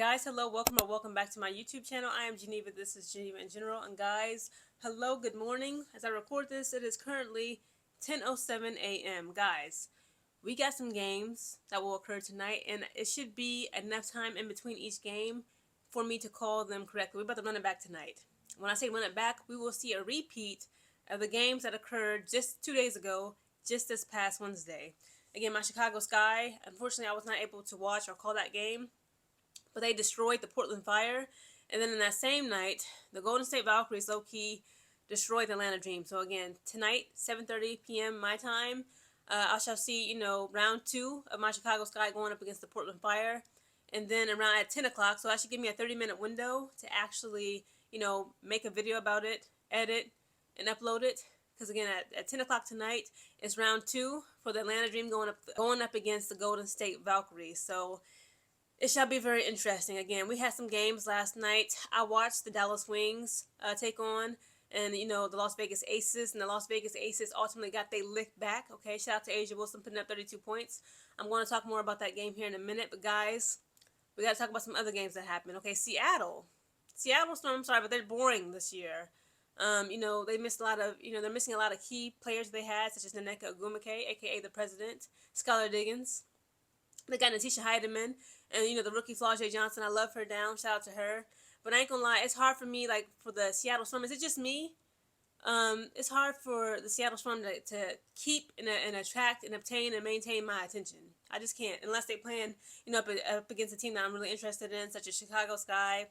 Guys, hello, welcome or welcome back to my YouTube channel. I am Geneva. This is Geneva in General. And guys, hello, good morning. As I record this, it is currently 10:07 a.m. Guys, we got some games that will occur tonight, and it should be enough time in between each game for me to call them correctly. We're about to run it back tonight. When I say run it back, we will see a repeat of the games that occurred just 2 days ago, just this past Wednesday. Again, my Chicago Sky, unfortunately, I was not able to watch or call that game, but they destroyed the Portland Fire. And then in that same night, the Golden State Valkyries low-key destroyed the Atlanta Dream. So again, tonight, 7:30 p.m. my time, I shall see, round 2 of my Chicago Sky going up against the Portland Fire. And then around at 10 o'clock, so that should give me a 30-minute window to actually, make a video about it, edit, and upload it. Because again, at 10 o'clock tonight, it's round 2 for the Atlanta Dream going up against the Golden State Valkyries. So it shall be very interesting. Again, we had some games last night. I watched the Dallas Wings take on, and the Las Vegas Aces, and the Las Vegas Aces ultimately got their lick back. Okay, shout out to A'ja Wilson putting up 32 points. I'm going to talk more about that game here in a minute, but guys, we got to talk about some other games that happened. Okay, Seattle Storm. I'm sorry, but they're boring this year. They missed a lot of, they're missing a lot of key players they had, such as Nneka Ogwumike, aka the President, Skylar Diggins. They got Natisha Heidemann, and the rookie Flau'jae Johnson. I love her down. Shout out to her. But I ain't gonna lie, it's hard for me, like for the Seattle Storm. Is it just me? It's hard for the Seattle Storm to keep and attract and obtain and maintain my attention. I just can't unless they playing, up against a team that I'm really interested in, such as Chicago Sky,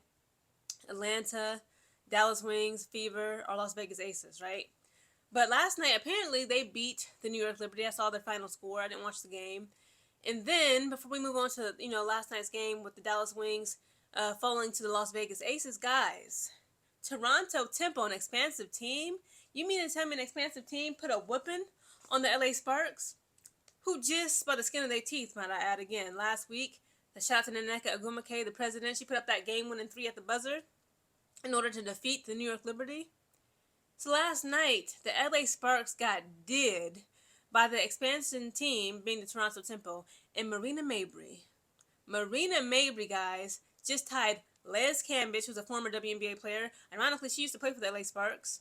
Atlanta, Dallas Wings, Fever, or Las Vegas Aces, right? But last night, apparently, they beat the New York Liberty. I saw their final score. I didn't watch the game. And then, before we move on to, last night's game with the Dallas Wings falling to the Las Vegas Aces, guys, Toronto Tempo, an expansive team? You mean to tell me an expansive team put a whooping on the LA Sparks? Who just, by the skin of their teeth, might I add again, last week, the shout out to Nneka Ogwumike, the President, she put up that game-winning 3 at the buzzer in order to defeat the New York Liberty. So last night, the LA Sparks got did by the expansion team, being the Toronto Tempo, and Marina Mabrey. Marina Mabrey, guys, just tied Liz Cambage, who's a former WNBA player. Ironically, she used to play for the LA Sparks.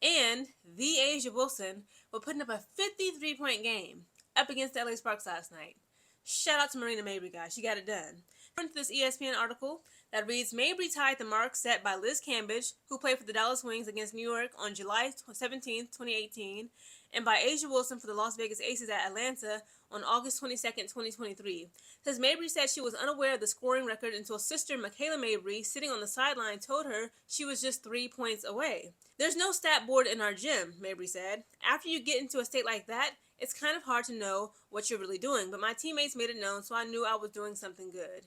And the A'ja Wilson were putting up a 53-point game up against the LA Sparks last night. Shout out to Marina Mabrey, guys. She got it done. According to this ESPN article that reads, Mabrey tied the mark set by Liz Cambage, who played for the Dallas Wings against New York on July 17, 2018, and by A'ja Wilson for the Las Vegas Aces at Atlanta on August 22, 2023. Says Mabrey said she was unaware of the scoring record until sister Michaela Mabrey, sitting on the sideline, told her she was just 3 points away. There's no stat board in our gym, Mabrey said. After you get into a state like that, it's kind of hard to know what you're really doing, but my teammates made it known, so I knew I was doing something good.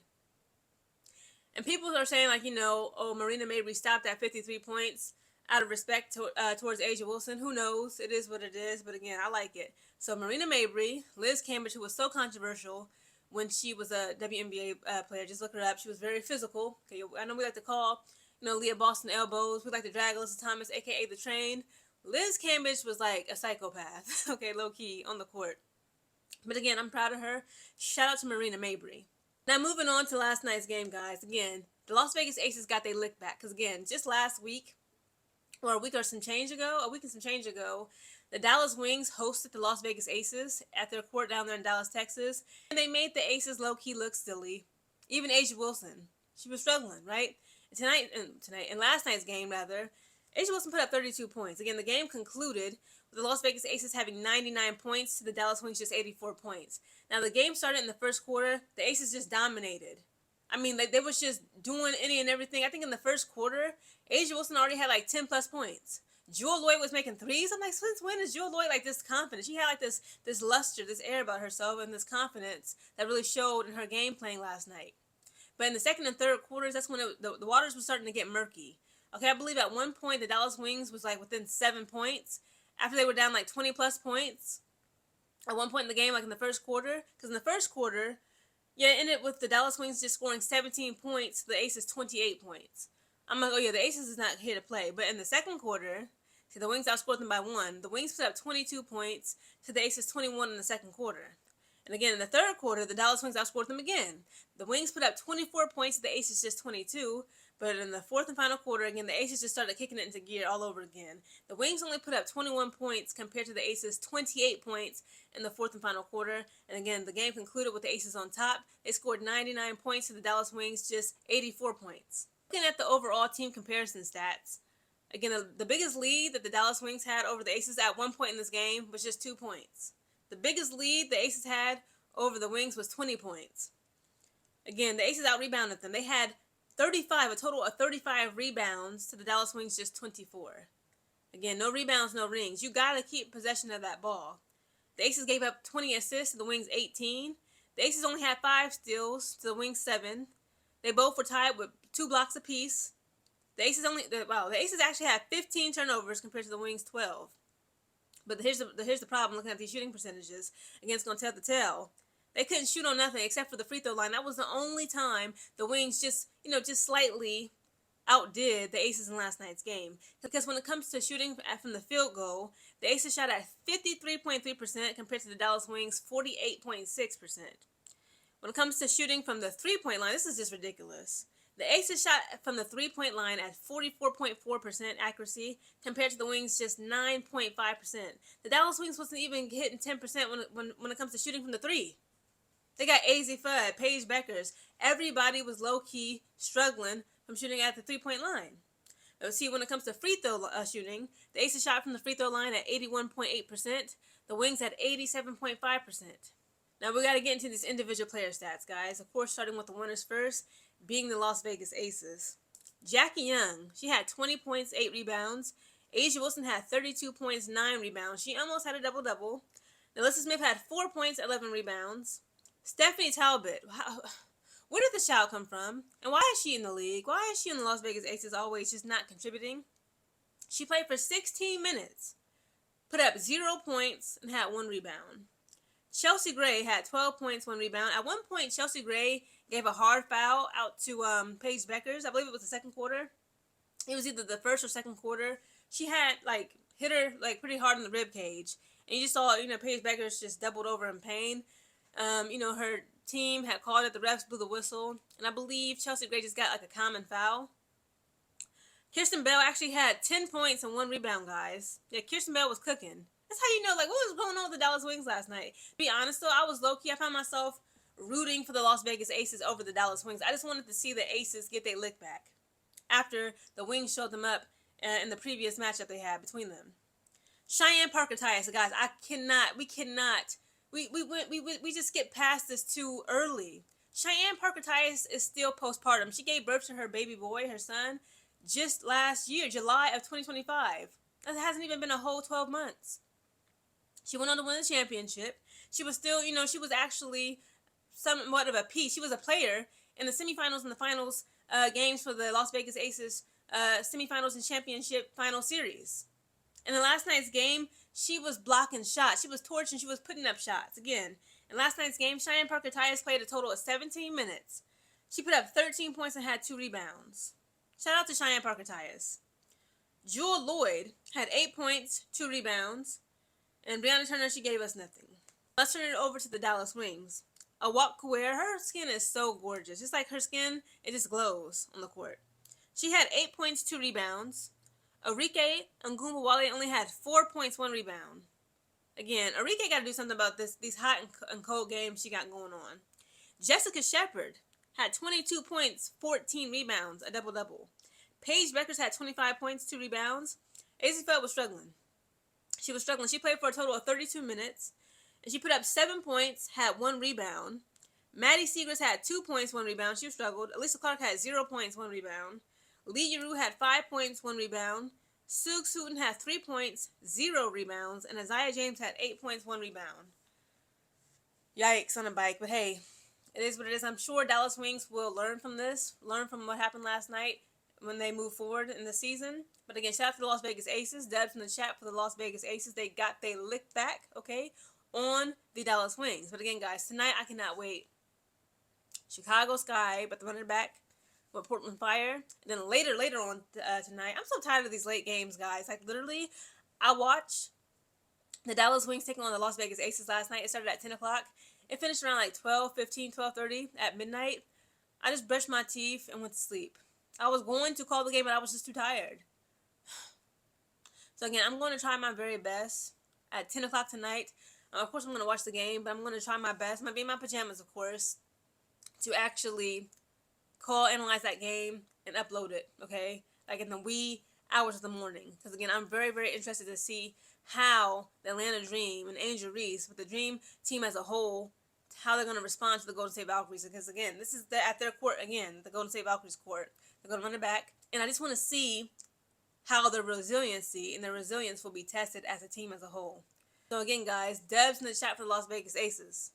And people are saying, oh, Marina Mabrey stopped at 53 points out of respect towards A'ja Wilson. Who knows? It is what it is, but again, I like it. So Marina Mabrey, Liz Cambage, who was so controversial when she was a WNBA player, just look her up. She was very physical. Okay, I know we like to call, Leah Boston elbows. We like to drag Alyssa Thomas, a.k.a. The Train. Liz Cambage was like a psychopath, okay, low-key, on the court. But again, I'm proud of her. Shout out to Marina Mabrey. Now, moving on to last night's game, guys. Again, the Las Vegas Aces got their lick back. Because, again, just last week, or a week and some change ago, the Dallas Wings hosted the Las Vegas Aces at their court down there in Dallas, Texas. And they made the Aces low-key look silly. Even A'ja Wilson. She was struggling, right? And last night's game, rather, A'ja Wilson put up 32 points. Again, the game concluded with the Las Vegas Aces having 99 points to the Dallas Wings just 84 points. Now, the game started in the first quarter. The Aces just dominated. I mean, they was just doing any and everything. I think in the first quarter, A'ja Wilson already had 10-plus points. Jewel Lloyd was making threes. I'm like, since when is Jewel Lloyd this confident? She had this luster, this air about herself, and this confidence that really showed in her game playing last night. But in the second and third quarters, that's when the waters were starting to get murky. Okay, I believe at one point the Dallas Wings was within 7 points after they were down 20-plus points at one point in the game, in the first quarter. Because in the first quarter, it ended with the Dallas Wings just scoring 17 points to the Aces 28 points. I'm like, oh yeah, the Aces is not here to play. But in the second quarter, see, the Wings outscored them by 1. The Wings put up 22 points to the Aces 21 in the second quarter. And again, in the third quarter, the Dallas Wings outscored them again. The Wings put up 24 points, the Aces just 22. But in the fourth and final quarter, again, the Aces just started kicking it into gear all over again. The Wings only put up 21 points compared to the Aces' 28 points in the fourth and final quarter. And again, the game concluded with the Aces on top. They scored 99 points to the Dallas Wings, just 84 points. Looking at the overall team comparison stats, again, the biggest lead that the Dallas Wings had over the Aces at one point in this game was just 2 points. The biggest lead the Aces had over the Wings was 20 points. Again, the Aces out-rebounded them. They had a total of 35 rebounds to the Dallas Wings just 24. Again, no rebounds, no rings. You got to keep possession of that ball. The Aces gave up 20 assists to the Wings 18. The Aces only had 5 steals to the Wings 7. They both were tied with 2 blocks apiece. The Aces actually had 15 turnovers compared to the Wings 12. But here's the problem looking at these shooting percentages. Again, it's going to tell the tale. They couldn't shoot on nothing except for the free throw line. That was the only time the Wings just slightly outdid the Aces in last night's game. Because when it comes to shooting from the field goal, the Aces shot at 53.3% compared to the Dallas Wings' 48.6%. When it comes to shooting from the three-point line, this is just ridiculous. The Aces shot from the three-point line at 44.4% accuracy compared to the Wings' just 9.5%. The Dallas Wings wasn't even hitting 10% when it comes to shooting from the three. They got AZ Fudd, Paige Beckers. Everybody was low-key struggling from shooting at the three-point line. See, when it comes to free throw shooting, the Aces shot from the free throw line at 81.8%. The Wings at 87.5%. Now, we got to get into these individual player stats, guys. Of course, starting with the winners first, being the Las Vegas Aces. Jackie Young, she had 20 points, 8 rebounds. A'ja Wilson had 32 points, 9 rebounds. She almost had a double-double. Alyssa Smith had 4 points, 11 rebounds. Stephanie Talbot, where did the shout come from? And why is she in the league? Why is she in the Las Vegas Aces always just not contributing? She played for 16 minutes, put up 0 points, and had 1 rebound. Chelsea Gray had 12 points, 1 rebound. At one point, Chelsea Gray gave a hard foul out to Paige Beckers. I believe it was the second quarter. It was either the first or second quarter. She had, hit her, pretty hard in the rib cage. And you just saw, Paige Beckers just doubled over in pain. Her team had called it. The refs blew the whistle. And I believe Chelsea Gray just got, a common foul. Kirsten Bell actually had 10 points and 1 rebound, guys. Yeah, Kirsten Bell was cooking. That's how you know, what was going on with the Dallas Wings last night. To be honest, though, I was low-key. I found myself rooting for the Las Vegas Aces over the Dallas Wings. I just wanted to see the Aces get their lick back after the Wings showed them up in the previous matchup they had between them. Cheyenne Parker-Tyus, guys, we just skipped past this too early. Cheyenne Parker-Tyus is still postpartum. She gave birth to her baby boy, her son, just last year, July of 2025. That hasn't even been a whole 12 months. She went on to win the championship. She was still, she was actually somewhat of a piece. She was a player in the semifinals and the finals games for the Las Vegas Aces semifinals and championship final series. In the last night's game, she was blocking shots. She was torching. She was putting up shots. Again, in last night's game, Cheyenne Parker-Tyus played a total of 17 minutes. She put up 13 points and had 2 rebounds. Shout out to Cheyenne Parker-Tyus. Jewel Lloyd had 8 points, 2 rebounds. And Brianna Turner, she gave us nothing. Let's turn it over to the Dallas Wings. Awak Kuer, her skin is so gorgeous. It's like her skin, it just glows on the court. She had 8 points, 2 rebounds. Arike Ngumbawale only had 4 points, 1 rebound. Again, Arike got to do something about these hot and cold games she got going on. Jessica Shepard had 22 points, 14 rebounds, a double-double. Paige Beckers had 25 points, 2 rebounds. AZ Fudd was struggling. She was struggling. She played for a total of 32 minutes. And she put up 7 points, had 1 rebound. Maddie Seegers had 2 points, 1 rebound. She struggled. Elisa Clark had 0 points, 1 rebound. Lee Yaru had 5 points, 1 rebound. Sug Sutton had 3 points, 0 rebounds. And Isaiah James had 8 points, 1 rebound. Yikes on a bike. But hey, it is what it is. I'm sure Dallas Wings will learn from this. Learn from what happened last night when they move forward in the season. But again, shout out to the Las Vegas Aces. Dubs in the chat for the Las Vegas Aces. They got their lick back, okay, on the Dallas Wings. But again, guys, tonight I cannot wait. Chicago Sky, but the runner back with Portland Fire. And then later on tonight, I'm so tired of these late games, guys. Literally, I watched the Dallas Wings taking on the Las Vegas Aces last night. It started at 10 o'clock. It finished around like 12:15, 12:30 at midnight. I just brushed my teeth and went to sleep. I was going to call the game, but I was just too tired. So again, I'm going to try my very best at 10 o'clock tonight. Of course, I'm going to watch the game, but I'm going to try my best. I'm going to be in my pajamas, of course, to actually analyze that game, and upload it, okay? Like in the wee hours of the morning. Because again, I'm very, very interested to see how the Atlanta Dream and Angel Reese, with the Dream team as a whole, how they're going to respond to the Golden State Valkyries. Because again, this is at their court again, the Golden State Valkyries court. They're going to run it back. And I just want to see how their resiliency and their resilience will be tested as a team as a whole. So again, guys, Debs in the chat for the Las Vegas Aces.